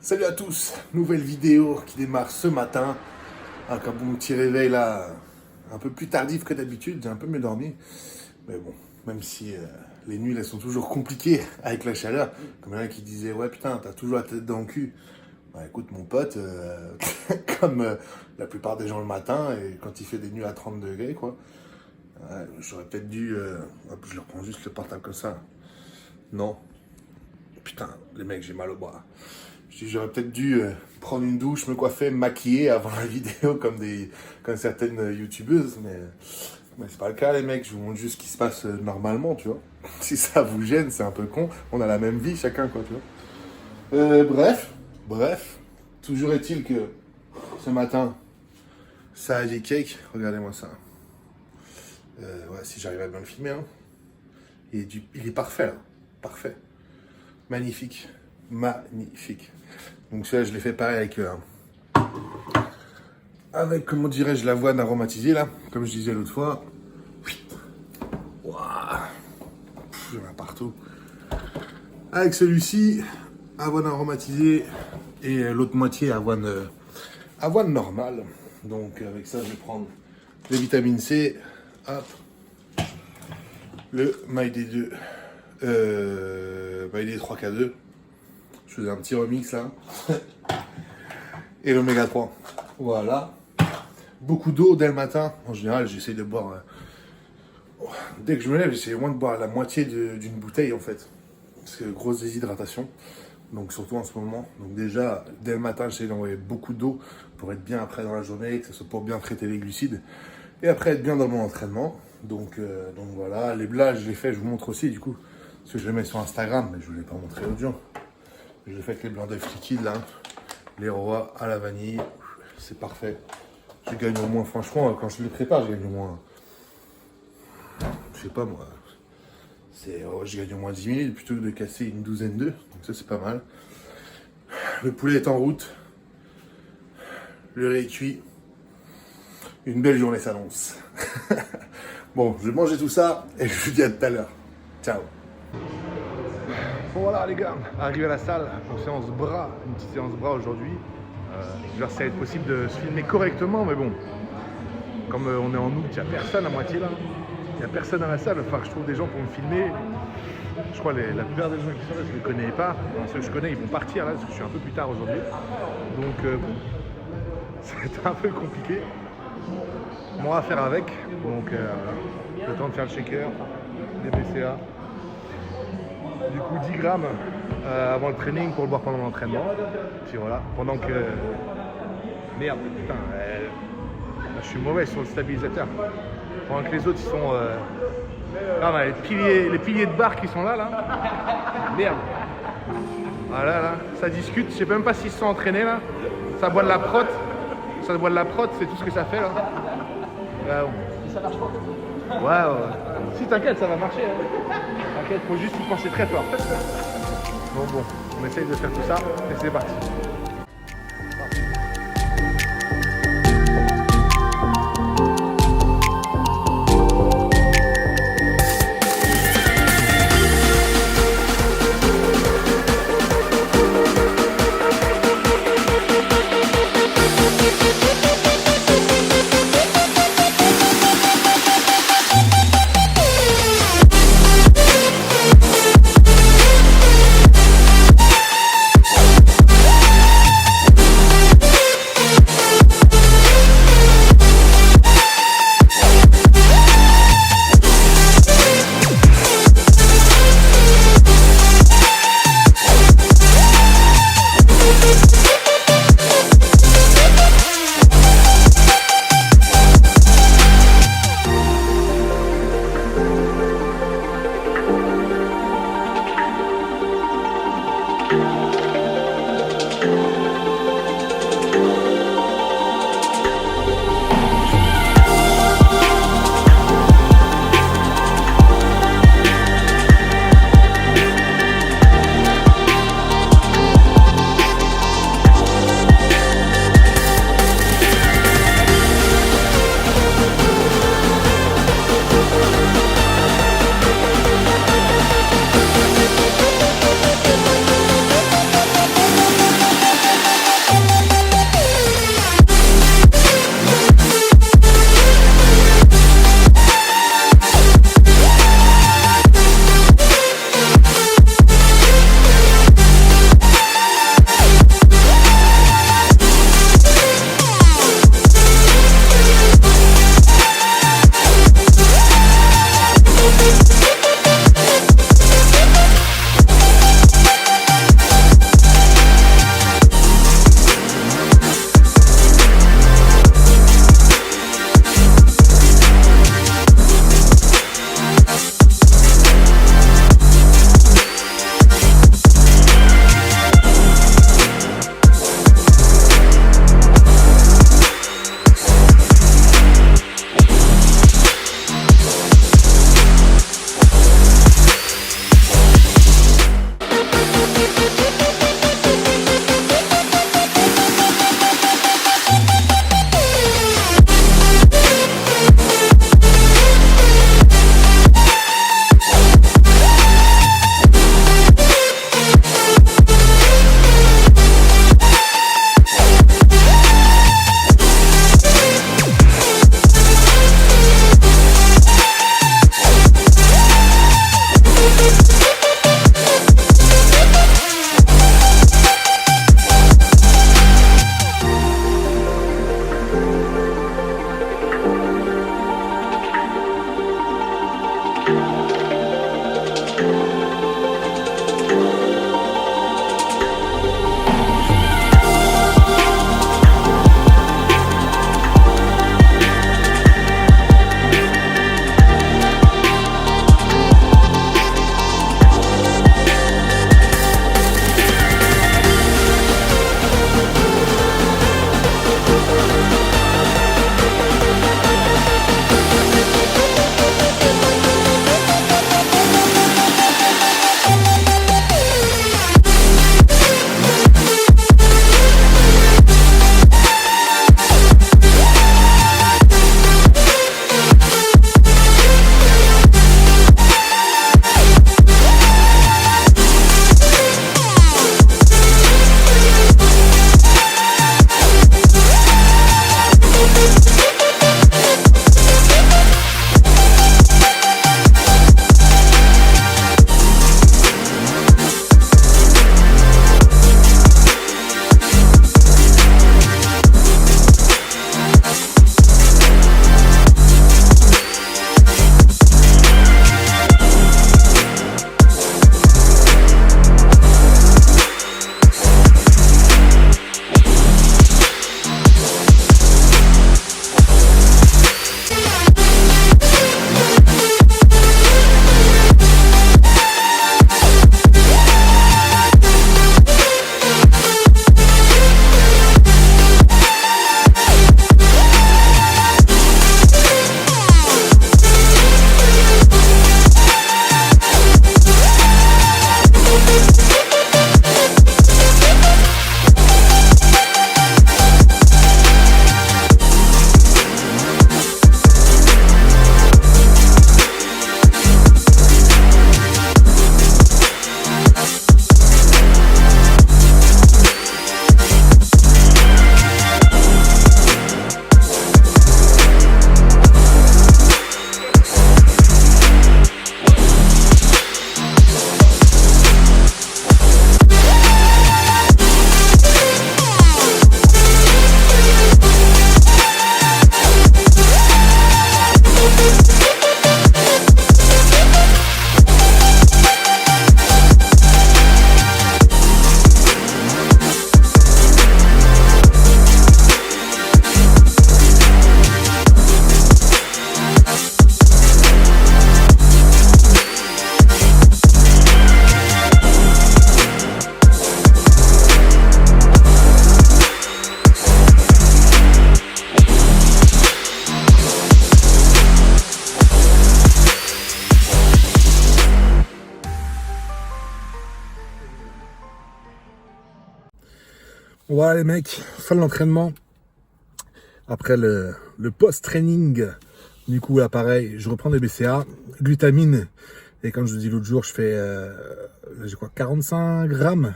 Salut à tous, nouvelle vidéo qui démarre ce matin. Avec un bon petit réveil là, un peu plus tardif que d'habitude, j'ai un peu mieux dormi. Mais bon, même si les nuits elles sont toujours compliquées avec la chaleur. Comme il y en a qui disaient, ouais putain, t'as toujours la tête dans le cul. Bah écoute mon pote, comme la plupart des gens le matin, et quand il fait des nuits à 30 degrés quoi, j'aurais peut-être dû... hop, je reprends juste le portable comme ça. Non. Putain, les mecs, j'ai mal au bras. J'aurais peut-être dû prendre une douche, me coiffer, me maquiller avant la vidéo comme certaines youtubeuses, mais c'est pas le cas les mecs, je vous montre juste ce qui se passe normalement, tu vois. Si ça vous gêne, c'est un peu con, on a la même vie chacun, quoi, tu vois. Bref, toujours est-il que ce matin, ça a des cakes, regardez-moi ça. Ouais, si j'arrive à bien le filmer, hein. Il est parfait, là, parfait. Magnifique. Magnifique. Donc celui-là, je l'ai fait pareil avec comment dirais-je, l'avoine aromatisée, là. Comme je disais l'autre fois. Waouh. Il y en a partout. Avec celui-ci, avoine aromatisée et l'autre moitié, avoine normale. Donc avec ça, je vais prendre les vitamines C. Hop. Le MyD2. MyD 3K2. Je faisais un petit remix là. Et l'oméga 3. Voilà. Beaucoup d'eau dès le matin. En général, j'essaie de boire. Dès que je me lève, j'essaie au moins de boire la moitié d'une bouteille en fait. Parce que grosse déshydratation. Donc surtout en ce moment. Donc déjà, dès le matin, j'essaie d'envoyer beaucoup d'eau pour être bien après dans la journée, que ce soit pour bien traiter les glucides. Et après être bien dans mon entraînement. Donc voilà. Les blagues, je les fais, je vous montre aussi du coup. Parce que je les mets sur Instagram, mais je ne vous l'ai pas montré aux gens. Je l'ai fait avec les blancs d'œufs liquides là. Les rois à la vanille. C'est parfait. Je gagne au moins, franchement, quand je les prépare, je gagne au moins. Je sais pas moi. Je gagne au moins 10 minutes plutôt que de casser une douzaine d'œufs. Donc ça, c'est pas mal. Le poulet est en route. Le riz est cuit. Une belle journée s'annonce. Bon, je vais manger tout ça et je vous dis à tout à l'heure. Ciao. Bon voilà les gars, arrivé à la salle pour séance bras, une petite séance bras aujourd'hui. J'espère que ça va être possible de se filmer correctement, mais bon, comme on est en août, il n'y a personne à moitié là. Il n'y a personne à la salle, il va falloir que je trouve des gens pour me filmer. Je crois que la plupart des gens qui sont là, je ne les connais pas. Enfin, ceux que je connais, ils vont partir là, parce que je suis un peu plus tard aujourd'hui. Donc bon, ça va être un peu compliqué. On va faire avec. Donc voilà, le temps de faire le shaker, les BCA. Du coup 10 grammes avant le training pour le boire pendant l'entraînement. Puis voilà, pendant que... Merde, putain, là, je suis mauvais sur le stabilisateur. Pendant que les autres ils sont... Là on a les piliers de barre qui sont là. Merde. Voilà, là, ça discute, je sais même pas s'ils se sont entraînés là. Ça boit de la prot. Ça boit de la prot, c'est tout ce que ça fait là. Bon. Ça marche pas. Ouais. Si t'inquiète, ça va marcher. Hein. T'inquiète, faut juste y penser très fort. Bon, on essaye de faire tout ça et c'est parti. Voilà les mecs, fin de l'entraînement. Après le post-training, du coup là pareil, je reprends des BCA, glutamine. Et comme je vous dis l'autre jour, je fais, j'ai quoi, 45 grammes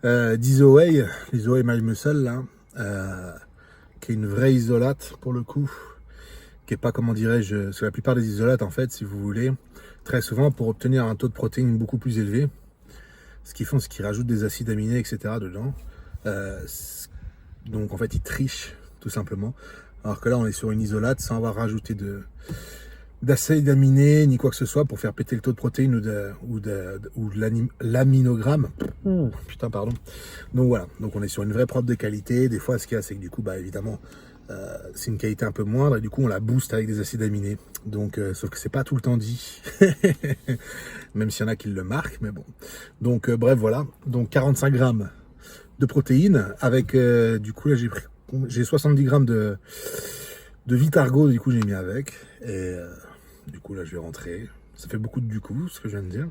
d'Isoway, l'Isoway My Muscle là, qui est une vraie isolate pour le coup, qui est pas, comment dirais-je, parce que la plupart des isolates en fait, si vous voulez, très souvent pour obtenir un taux de protéines beaucoup plus élevé, ce qu'ils font, c'est qu'ils rajoutent des acides aminés, etc. dedans. Euh, donc en fait, ils trichent tout simplement. Alors que là, on est sur une isolate sans avoir rajouté d'acides aminés ni quoi que ce soit pour faire péter le taux de protéines ou de l'aminogramme. Putain, pardon. Donc voilà, donc on est sur une vraie preuve de qualité. Des fois, ce qu'il y a, c'est que du coup, bah évidemment, c'est une qualité un peu moindre et du coup, on la booste avec des acides aminés. Donc, sauf que c'est pas tout le temps dit, même s'il y en a qui le marquent, mais bon. Donc, bref, voilà. Donc, 45 grammes de protéines avec, du coup, là, j'ai 70 grammes de Vitargo, du coup, j'ai mis avec. Et du coup, là, je vais rentrer. Ça fait beaucoup de du coup, ce que je viens de dire.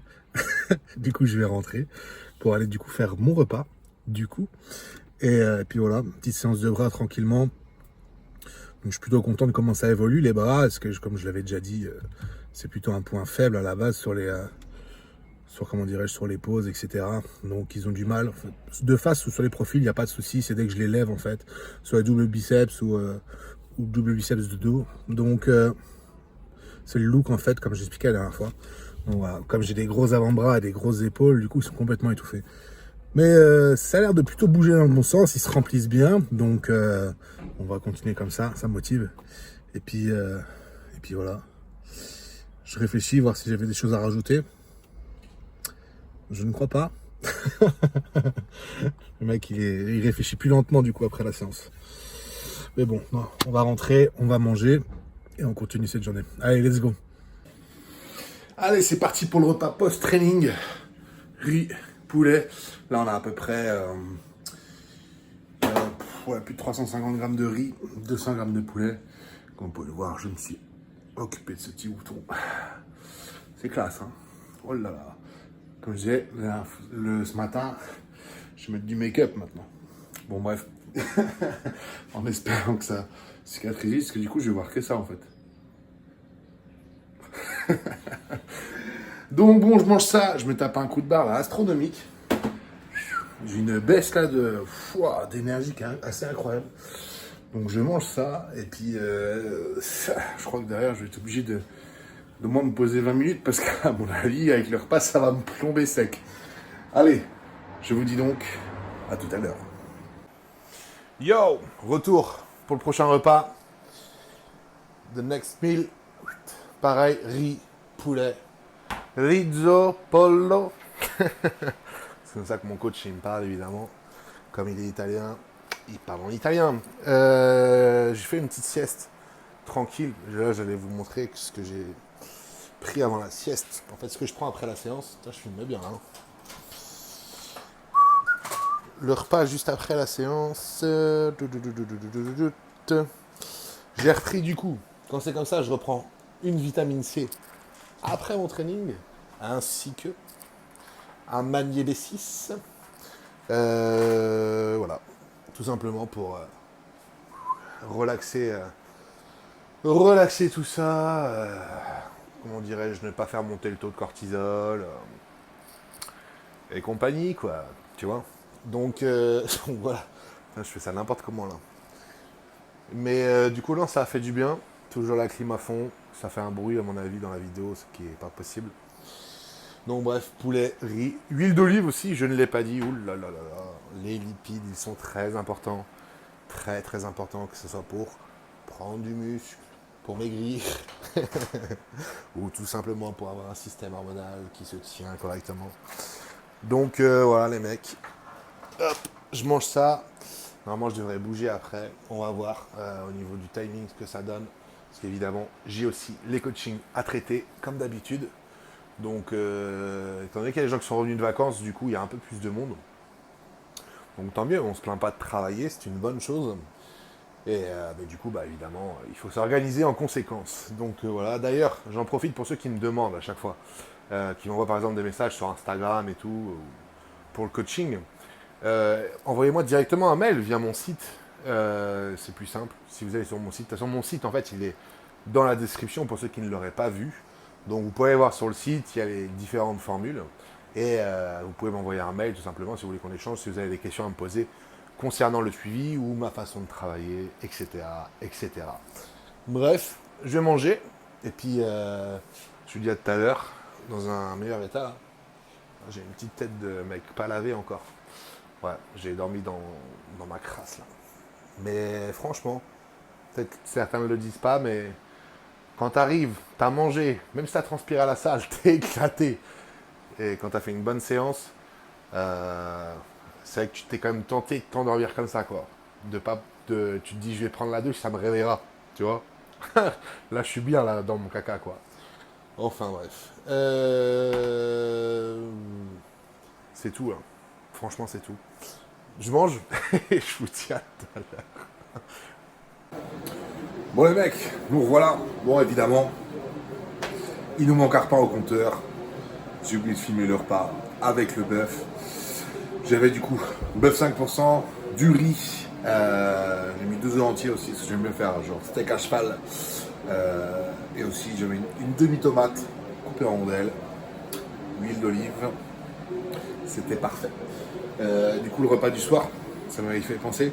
Du coup, je vais rentrer pour aller, du coup, faire mon repas, du coup. Et puis voilà, petite séance de bras tranquillement. Donc, je suis plutôt content de comment ça évolue, les bras, parce que, comme je l'avais déjà dit, c'est plutôt un point faible à la base sur les... sur, comment dirais-je, sur les poses, etc. Donc ils ont du mal. De face ou sur les profils, il n'y a pas de souci. C'est dès que je les lève, en fait, sur les double biceps ou double biceps de dos. Donc c'est le look, en fait, comme j'expliquais la dernière fois. Donc voilà, comme j'ai des gros avant-bras et des grosses épaules, du coup, ils sont complètement étouffés. Mais ça a l'air de plutôt bouger dans le bon sens. Ils se remplissent bien. Donc on va continuer comme ça me motive. Et puis voilà. Je réfléchis, voir si j'avais des choses à rajouter. Je ne crois pas. Le mec, il réfléchit plus lentement du coup après la séance. Mais bon, non, on va rentrer, on va manger et on continue cette journée. Allez, let's go. Allez, c'est parti pour le repas post-training. Riz, poulet. Là, on a à peu près plus de 350 grammes de riz, 200 grammes de poulet. Comme vous pouvez le voir, je me suis occupé de ce petit bouton. C'est classe, hein. Oh là là. Comme je disais, ce matin, je vais mettre du make-up maintenant. Bon, bref. En espérant que ça cicatrise, parce que du coup, je vais voir que ça, en fait. Donc, bon, je mange ça. Je me tape un coup de barre là, astronomique. J'ai une baisse là d'énergie assez incroyable. Donc, je mange ça. Et puis, je crois que derrière, je vais être obligé de moins me poser 20 minutes parce qu'à mon avis, avec le repas, ça va me plomber sec. Allez, je vous dis donc à tout à l'heure. Yo, retour pour le prochain repas. The next meal. Pareil, riz, poulet, rizzo, pollo. C'est comme ça que mon coach il me parle évidemment. Comme il est italien, il parle en italien. J'ai fait une petite sieste tranquille. Là, j'allais vous montrer ce que j'ai pris avant la sieste. En fait, ce que je prends après la séance. Je filme bien. Hein. Le repas juste après la séance. J'ai repris du coup. Quand c'est comme ça, je reprends une vitamine C après mon training, ainsi que un magnésium B6. Voilà. Tout simplement pour relaxer tout ça. Comment dirais-je, ne pas faire monter le taux de cortisol et compagnie, quoi. Tu vois. Donc voilà. Putain, je fais ça n'importe comment là. Mais du coup, là, ça a fait du bien. Toujours la clim à fond. Ça fait un bruit, à mon avis, dans la vidéo, ce qui est pas possible. Donc, bref, poulet, riz. Huile d'olive aussi, je ne l'ai pas dit. Ouh là là là là. Les lipides, ils sont très importants. Très, très importants, que ce soit pour prendre du muscle, pour maigrir, ou tout simplement pour avoir un système hormonal qui se tient correctement. Donc, voilà, les mecs. Hop, je mange ça. Normalement, je devrais bouger après. On va voir au niveau du timing ce que ça donne. Parce qu'évidemment, j'ai aussi les coachings à traiter, comme d'habitude. Donc, étant donné qu'il y a des gens qui sont revenus de vacances, du coup, il y a un peu plus de monde. Donc, tant mieux, on ne se plaint pas de travailler, c'est une bonne chose. Et mais du coup, bah, évidemment, il faut s'organiser en conséquence. Donc, voilà. D'ailleurs, j'en profite pour ceux qui me demandent à chaque fois, qui m'envoient par exemple des messages sur Instagram et tout, pour le coaching. envoyez-moi directement un mail via mon site. C'est plus simple. Si vous allez sur mon site, de toute façon, mon site, en fait, il est dans la description pour ceux qui ne l'auraient pas vu. Donc, vous pouvez voir sur le site, il y a les différentes formules. Et vous pouvez m'envoyer un mail, tout simplement, si vous voulez qu'on échange, si vous avez des questions à me poser concernant le suivi ou ma façon de travailler, etc., etc. Bref, je vais manger. Et puis, je vous dis à tout à l'heure, dans un meilleur état. J'ai une petite tête de mec pas lavé encore. Ouais, j'ai dormi dans ma crasse là. Mais franchement, peut-être que certains ne le disent pas, mais quand t'arrives, t'as mangé, même si t'as transpiré à la salle, t'es éclaté. Et quand t'as fait une bonne séance, c'est vrai que tu t'es quand même tenté de t'endormir comme ça, quoi. Tu te dis, je vais prendre la douche, ça me réveillera, tu vois. Là, je suis bien là dans mon caca, quoi. Enfin bref. C'est tout, hein. Franchement, c'est tout. Je mange et je vous dis à tout à l'heure. Bon les mecs, nous revoilà. Bon évidemment, il nous manque un repas au compteur. J'ai oublié de filmer le repas avec le bœuf. J'avais du coup bœuf 5%, du riz. J'ai mis 2 œufs entiers aussi, parce que j'aime bien faire genre steak à cheval. Et aussi j'avais une demi-tomate coupée en rondelles, huile d'olive. C'était parfait. Du coup le repas du soir, ça m'avait fait penser.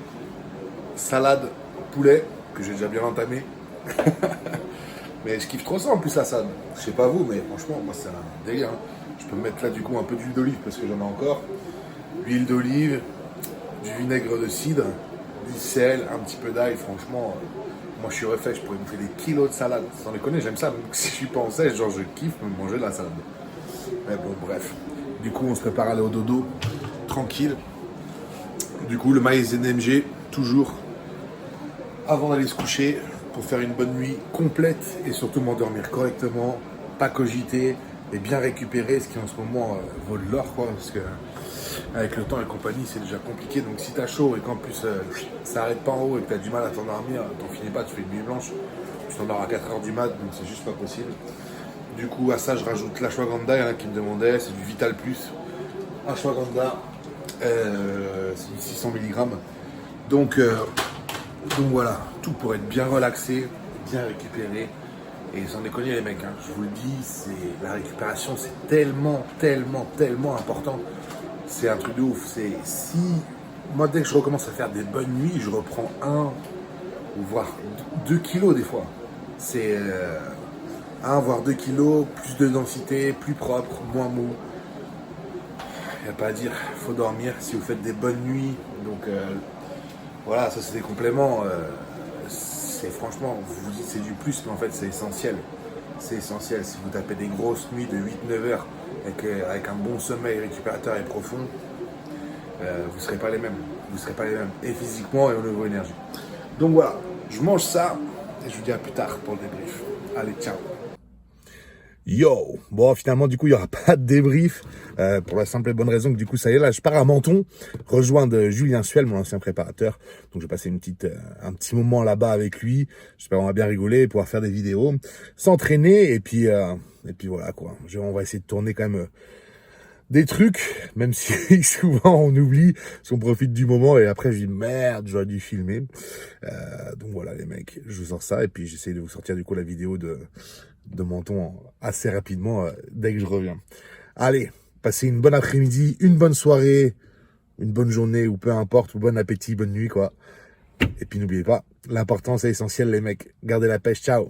Salade poulet, que j'ai déjà bien entamé. Mais je kiffe trop ça en plus la salade. Je sais pas vous, mais franchement, moi c'est un délire. Hein. Je peux mettre là du coup un peu d'huile d'olive parce que j'en ai encore. Huile d'olive, du vinaigre de cidre, du sel, un petit peu d'ail. Franchement, moi je suis refait. Je pourrais me faire des kilos de salade. Sans déconner, j'aime ça. Même si je suis pas en sèche, genre je kiffe me manger de la salade. Mais bon, bref. Du coup, on se prépare à aller au dodo, tranquille. Du coup, le maïs NMG, toujours avant d'aller se coucher, pour faire une bonne nuit complète et surtout m'endormir correctement, pas cogiter et bien récupérer, ce qui en ce moment vaut de l'or, quoi, parce que avec le temps et compagnie, c'est déjà compliqué. Donc si t'as chaud et qu'en plus ça arrête pas en haut et que t'as du mal à t'endormir, t'en finis pas, tu fais une nuit blanche, tu t'endors à 4h du mat, donc c'est juste pas possible. Du coup, à ça, je rajoute l'ashwagandha, il y en a qui me demandaient, c'est du Vital Plus. Ashwagandha, c'est du 600 mg. Donc voilà, tout pour être bien relaxé, bien récupéré. Et sans déconner les mecs, hein, je vous le dis, la récupération c'est tellement, tellement, tellement important. C'est un truc de ouf. Moi dès que je recommence à faire des bonnes nuits, je reprends 1 ou voire 2 kilos des fois. C'est 1 voire 2 kilos, plus de densité, plus propre, moins mou. Il n'y a pas à dire, faut dormir si vous faites des bonnes nuits. Donc voilà, ça c'est des compléments. C'est franchement, vous vous dites c'est du plus, mais en fait c'est essentiel. C'est essentiel. Si vous tapez des grosses nuits de 8-9 heures avec un bon sommeil récupérateur et profond, vous ne serez pas les mêmes. Vous ne serez pas les mêmes. Et physiquement et au niveau énergie. Donc voilà, je mange ça et je vous dis à plus tard pour le débrief. Allez, ciao. Yo, bon finalement du coup il n'y aura pas de débrief pour la simple et bonne raison que du coup ça y est là je pars à Menton rejoindre Julien Suel, mon ancien préparateur, donc je vais passer un petit moment là-bas avec lui, j'espère qu'on va bien rigoler, pouvoir faire des vidéos, s'entraîner et puis voilà quoi, on va essayer de tourner quand même des trucs, même si souvent on oublie, on profite du moment et après je dis merde j'aurais dû filmer, donc voilà les mecs, je vous sors ça et puis j'essaie de vous sortir du coup la vidéo de Menton assez rapidement dès que je reviens. Allez, passez une bonne après-midi, une bonne soirée, une bonne journée ou peu importe, ou bon appétit, bonne nuit quoi. Et puis n'oubliez pas, l'important c'est essentiel les mecs, gardez la pêche, ciao.